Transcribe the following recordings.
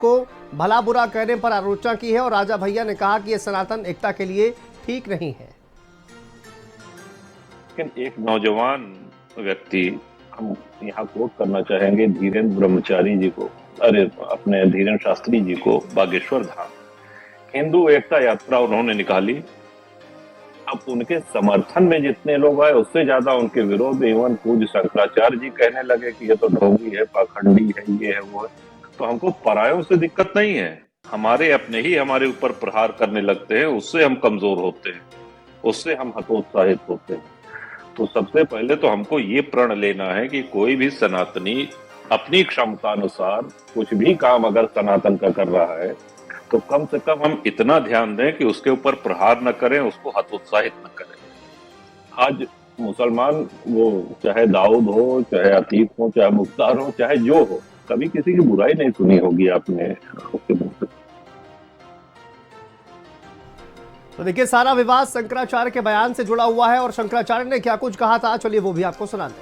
को भला बुरा कहने पर आलोचना की है और राजा भैया ने कहा कि यह सनातन एकता के लिए ठीक नहीं है। लेकिन एक नौजवान व्यक्ति, हम यहाँ कोट करना चाहेंगे धीरेन्द्र ब्रह्मचारी जी को, अपने धीरेन्द्र शास्त्री जी को, बागेश्वर धाम हिंदू एकता यात्रा उन्होंने निकाली। अब उनके समर्थन में जितने लोग आए उससे ज्यादा उनके विरोध, एवं पूज्य शंकराचार्य जी कहने लगे कि ये तो ढोंगी है, पाखंडी है, ये है, वो है। तो हमको परायों से दिक्कत नहीं है, हमारे अपने ही हमारे ऊपर प्रहार करने लगते हैं, उससे हम कमजोर होते हैं, उससे हम हतोत्साहित होते हैं। तो सबसे पहले तो हमको ये प्रण लेना है कि कोई भी सनातनी अपनी क्षमता अनुसार कुछ भी काम अगर सनातन का कर रहा है तो कम से कम हम इतना ध्यान दें कि उसके ऊपर प्रहार न करें, उसको हतोत्साहित न करें। आज मुसलमान, वो चाहे दाऊद हो, चाहे अतीक हो, चाहे मुख्तार हो, चाहे जो हो, कभी किसी की बुराई नहीं सुनी होगी आपने उसके मुंह से। तो देखिए, सारा विवाद शंकराचार्य के बयान से जुड़ा हुआ है और शंकराचार्य ने क्या कुछ कहा था, चलिए वो भी आपको सुना दें।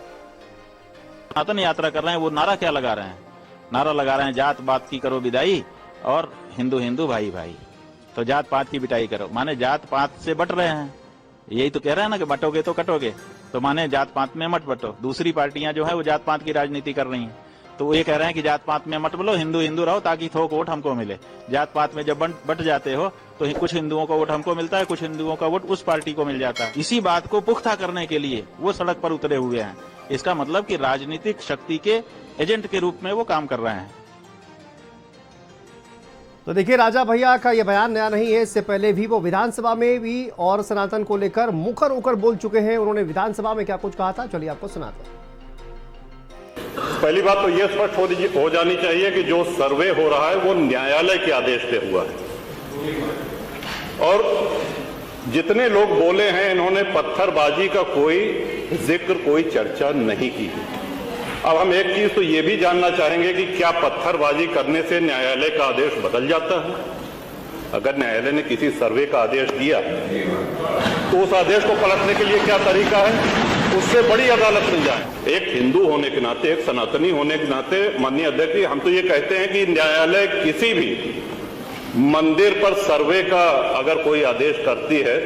सनातन यात्रा कर रहे हैं, वो नारा क्या लगा रहे हैं? नारा लगा रहे हैं जात पात की करो विदाई और हिंदू हिंदू भाई भाई। तो जात पात की बिटाई करो, माने जात पात से बट रहे हैं। यही तो कह रहे हैं ना कि बटोगे तो कटोगे, तो माने जात पात में मत बटो। दूसरी पार्टियां जो है वो जात पात की राजनीति कर रही हैं, तो वो ये कह रहे हैं कि जात पात में मत बोलो, हिंदू हिंदू रहो ताकि थोक वोट हमको मिले। जात पात में जब बट जाते हो तो कुछ हिंदुओं का वोट हमको मिलता है, कुछ हिंदुओं का वोट उस पार्टी को मिल जाता है। इसी बात को पुख्ता करने के लिए वो सड़क पर उतरे हुए हैं। इसका मतलब कि राजनीतिक शक्ति के एजेंट के रूप में वो काम कर रहे हैं। तो देखिए, राजा भैया का यह बयान नया नहीं है, इससे पहले भी वो विधानसभा में भी और सनातन को लेकर मुखर होकर बोल चुके हैं। उन्होंने विधानसभा में क्या कुछ कहा था, चलिए आपको सुनाते हैं। पहली बात तो यह स्पष्ट हो जानी चाहिए कि जो सर्वे हो रहा है वो न्यायालय के आदेश पे हुआ है, और जितने लोग बोले हैं इन्होंने पत्थरबाजी का कोई जिक्र, कोई चर्चा नहीं की है। अब हम एक चीज तो ये भी जानना चाहेंगे कि क्या पत्थरबाजी करने से न्यायालय का आदेश बदल जाता है? अगर न्यायालय ने किसी सर्वे का आदेश दिया तो उस आदेश को पलटने के लिए क्या तरीका है? उससे बड़ी अदालत में जाए। एक हिंदू होने के नाते, एक सनातनी होने के नाते, माननीय अध्यक्ष जी, हम तो ये कहते हैं कि न्यायालय किसी भी मंदिर पर सर्वे का अगर कोई आदेश करती है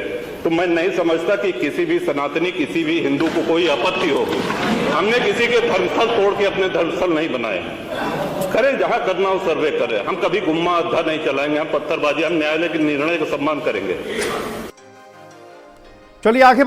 तो मैं नहीं समझता कि किसी भी सनातनी, किसी भी हिंदू को कोई आपत्ति होगी। हमने किसी के धर्मस्थल तोड़ के अपने धर्मस्थल नहीं बनाए। करें जहां करना हो सर्वे करें, हम कभी गुम्मा अद्धा नहीं चलाएंगे, हम पत्थरबाजी, हम न्यायालय के निर्णय का सम्मान करेंगे। चलिए आगे